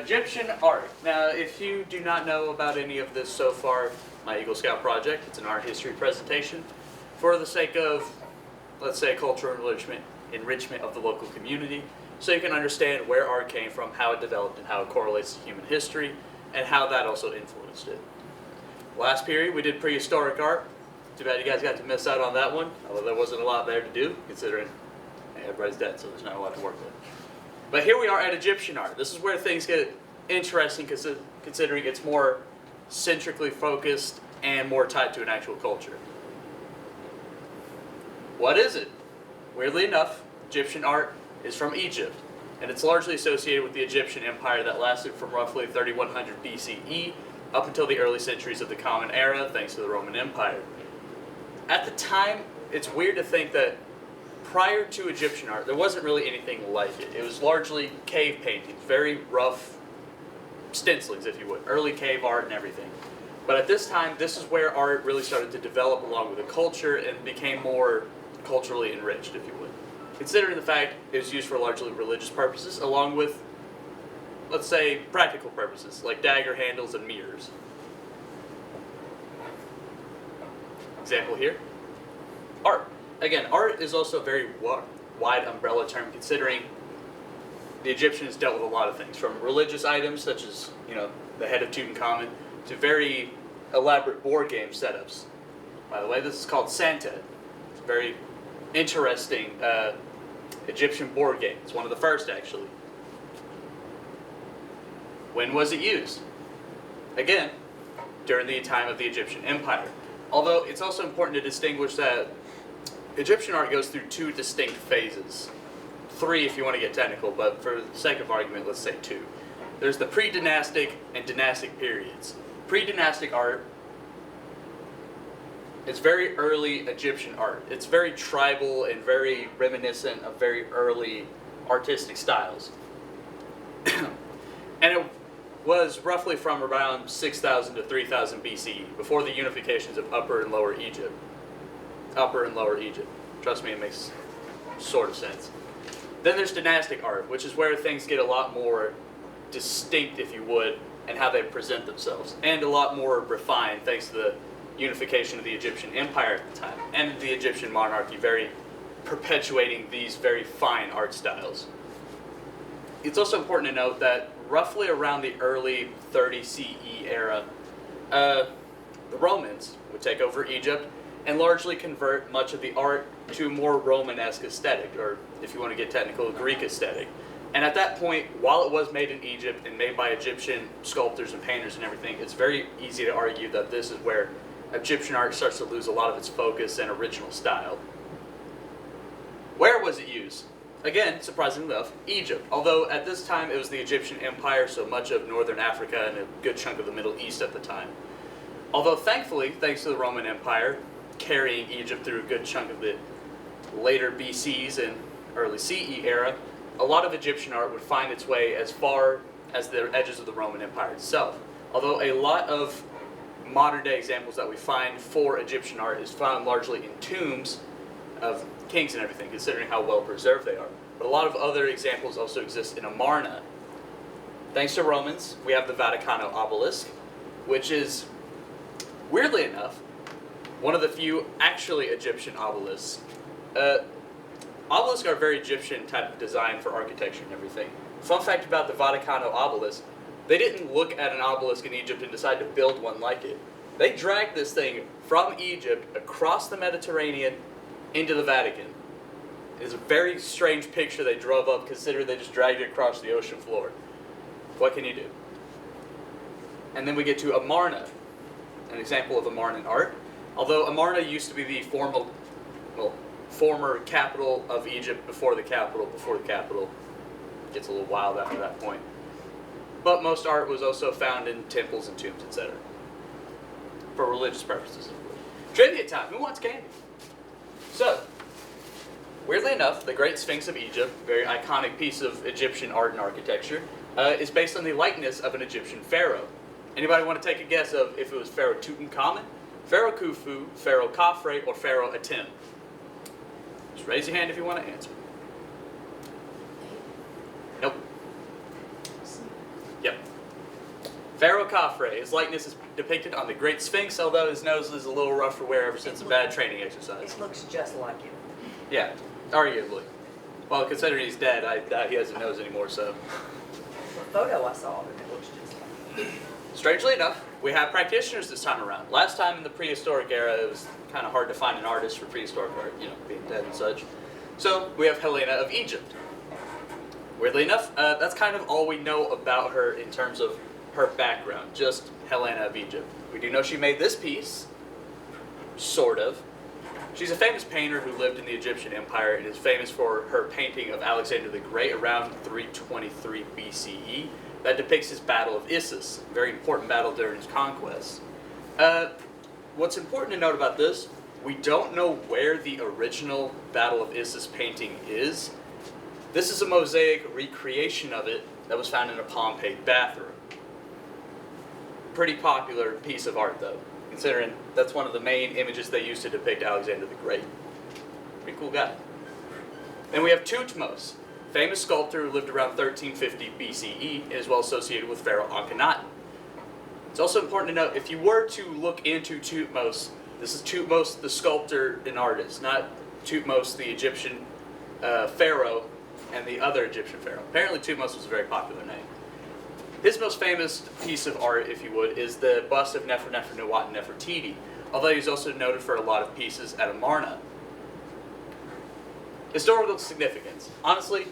Egyptian art. Now, if you do not know about any of this so far, my Eagle Scout project, it's an art history presentation for the sake of, let's say, cultural enrichment of the local community, so you can understand where art came from, how it developed, and how it correlates to human history, and how that also influenced it. Last period, we did prehistoric art. Too bad you guys got to miss out on that one, although there wasn't a lot there to do, considering everybody's dead, so there's not a lot to work with. But here we are at Egyptian art. This is where things get interesting, considering it's more centrically focused and more tied to an actual culture. What is it? Weirdly enough, Egyptian art is from Egypt, and it's largely associated with the Egyptian Empire that lasted from roughly 3100 BCE up until the early centuries of the Common Era, thanks to the Roman Empire. At the time, it's weird to think that prior to Egyptian art, there wasn't really anything like it. It was largely cave paintings, very rough stencilings, if you would, early cave art and everything. But at this time, this is where art really started to develop along with the culture and became more culturally enriched, if you would. Considering the fact it was used for largely religious purposes, along with, let's say, practical purposes, like dagger handles and mirrors. Example here, art. Again, art is also a very wide umbrella term, considering the Egyptians dealt with a lot of things, from religious items such as, the head of Tutankhamun, to very elaborate board game setups. By the way, this is called Santet. It's a very interesting Egyptian board game. It's one of the first, actually. When was it used? Again, during the time of the Egyptian Empire. Although it's also important to distinguish that Egyptian art goes through two distinct phases. Three if you want to get technical, but for the sake of argument, let's say two. There's the pre-dynastic and dynastic periods. Pre-dynastic art is very early Egyptian art. It's very tribal and very reminiscent of very early artistic styles. And it was roughly from around 6000 to 3000 BCE, before the unifications of Upper and Lower Egypt. Upper and Lower Egypt. Trust me, it makes sort of sense. Then there's dynastic art, which is where things get a lot more distinct, if you would, and how they present themselves, and a lot more refined thanks to the unification of the Egyptian Empire at the time, and the Egyptian monarchy very perpetuating these very fine art styles. It's also important to note that roughly around the early 30 CE era, the Romans would take over Egypt and largely convert much of the art to a more Romanesque aesthetic, or if you want to get technical, Greek aesthetic. And at that point, while it was made in Egypt and made by Egyptian sculptors and painters and everything, it's very easy to argue that this is where Egyptian art starts to lose a lot of its focus and original style. Where was it used? Again, surprisingly enough, Egypt. Although at this time it was the Egyptian Empire, so much of northern Africa and a good chunk of the Middle East at the time. Although thankfully, thanks to the Roman Empire, carrying Egypt through a good chunk of the later BCs and early CE era, a lot of Egyptian art would find its way as far as the edges of the Roman Empire itself. Although a lot of modern day examples that we find for Egyptian art is found largely in tombs of kings and everything, considering how well preserved they are. But a lot of other examples also exist in Amarna. Thanks to Romans, we have the Vaticano obelisk, which is, weirdly enough, one of the few actually Egyptian obelisks. Obelisks are a very Egyptian type of design for architecture and everything. Fun fact about the Vaticano obelisk, they didn't look at an obelisk in Egypt and decide to build one like it. They dragged this thing from Egypt across the Mediterranean into the Vatican. It's a very strange picture they drove up, considering they just dragged it across the ocean floor. What can you do? And then we get to Amarna, an example of Amarnan art. Although Amarna used to be the former capital of Egypt before the capital. Gets a little wild after that point. But most art was also found in temples and tombs, etc. For religious purposes. Trivia time. Who wants candy? So, weirdly enough, the Great Sphinx of Egypt, very iconic piece of Egyptian art and architecture, is based on the likeness of an Egyptian pharaoh. Anybody want to take a guess of if it was Pharaoh Tutankhamun, Pharaoh Khufu, Pharaoh Khafre, or Pharaoh Atem? Just raise your hand if you want to answer. Nope. Yep. Pharaoh Khafre. His likeness is depicted on the Great Sphinx, although his nose is a little rough for wear ever since a bad training exercise. It looks just like him. Yeah, arguably. Well, considering he's dead, I doubt he has a nose anymore, so. The photo I saw of him, it looks just like him. Strangely enough, we have practitioners this time around. Last time in the prehistoric era, it was kind of hard to find an artist for prehistoric art, being dead and such. So, we have Helena of Egypt. Weirdly enough, that's kind of all we know about her in terms of her background, just Helena of Egypt. We do know she made this piece, sort of. She's a famous painter who lived in the Egyptian Empire and is famous for her painting of Alexander the Great around 323 BCE that depicts his Battle of Issus, a very important battle during his conquest. What's important to note about this, we don't know where the original Battle of Issus painting is. This is a mosaic recreation of it that was found in a Pompeii bathroom. Pretty popular piece of art though, considering that's one of the main images they used to depict Alexander the Great. Pretty cool guy. Then we have Thutmose, famous sculptor who lived around 1350 BCE and is well associated with Pharaoh Akhenaten. It's also important to note, if you were to look into Thutmose, this is Thutmose the sculptor and artist, not Thutmose the Egyptian pharaoh and the other Egyptian pharaoh. Apparently Thutmose was a very popular name. His most famous piece of art, if you would, is the bust of Nefer Nefertiti, although he's also noted for a lot of pieces at Amarna. Historical significance. Honestly,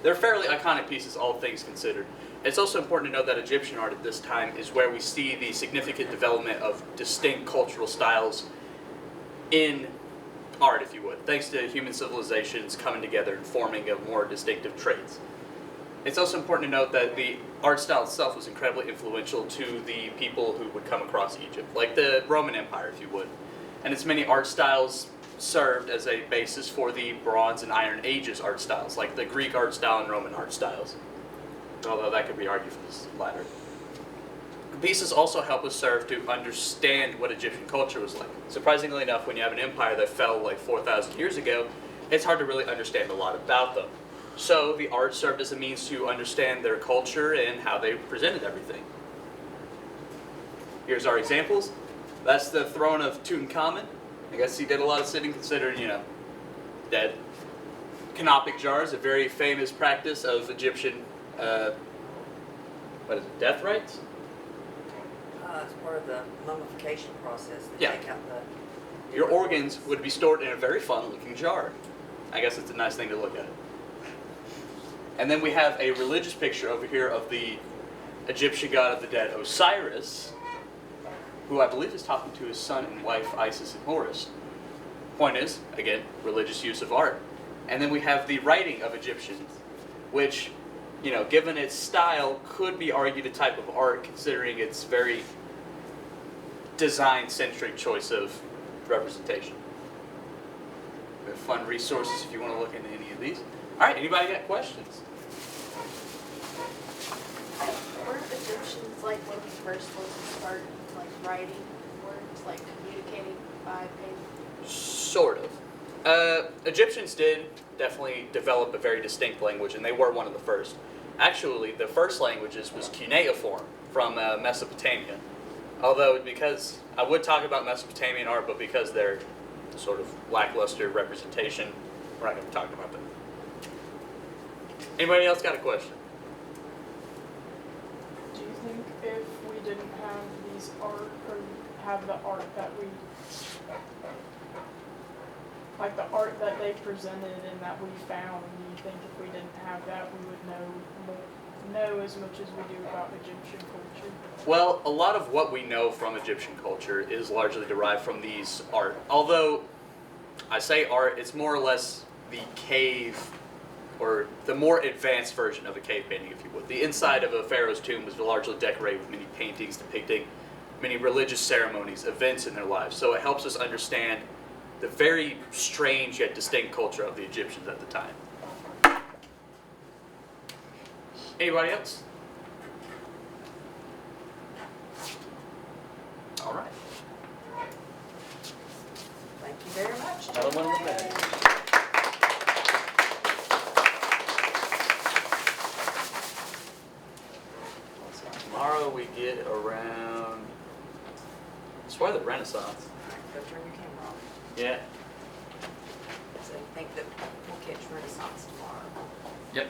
they're fairly iconic pieces, all things considered. It's also important to note that Egyptian art at this time is where we see the significant development of distinct cultural styles in art, if you would, thanks to human civilizations coming together and forming of more distinctive traits. It's also important to note that the art style itself was incredibly influential to the people who would come across Egypt, like the Roman Empire, if you would. And its many art styles served as a basis for the Bronze and Iron Ages art styles, like the Greek art style and Roman art styles. Although that could be argued for this latter. The pieces also help us serve to understand what Egyptian culture was like. Surprisingly enough, when you have an empire that fell like 4,000 years ago, it's hard to really understand a lot about them. So the art served as a means to understand their culture and how they presented everything. Here's our examples. That's the throne of Tutankhamun. I guess he did a lot of sitting considering, dead. Canopic jars, a very famous practice of Egyptian, death rites? It's part of the mummification process. They Yeah. take out the... Your organs would be stored in a very fun-looking jar. I guess it's a nice thing to look at. And then we have a religious picture over here of the Egyptian god of the dead, Osiris, who I believe is talking to his son and wife, Isis and Horus. Point is, again, religious use of art. And then we have the writing of Egyptians, which, given its style, could be argued a type of art, considering its very design-centric choice of representation. We have fun resources if you want to look into any of these. All right, anybody got questions? Weren't Egyptians like one of the first ones to start writing words, communicating by paper? Sort of. Egyptians did definitely develop a very distinct language, and they were one of the first. Actually, the first languages was cuneiform from Mesopotamia. Although, because I would talk about Mesopotamian art, but because they're sort of lackluster representation, we're not going to talk about them. Anybody else got a question? Do you think if we didn't have these art, or have the art that we, like the art that they presented and that we found, do you think if we didn't have that, we would know as much as we do about Egyptian culture? Well, a lot of what we know from Egyptian culture is largely derived from these art. Although, I say art, it's more or less the cave, or the more advanced version of a cave painting, if you would. The inside of a pharaoh's tomb was largely decorated with many paintings depicting many religious ceremonies, events in their lives. So it helps us understand the very strange yet distinct culture of the Egyptians at the time. Anybody else? All right. Thank you very much. Another one of the best. Tomorrow tomorrow we get around. It's probably the Renaissance. Alright, go turn your camera off. Yeah. So you think that we'll catch Renaissance tomorrow? Yep.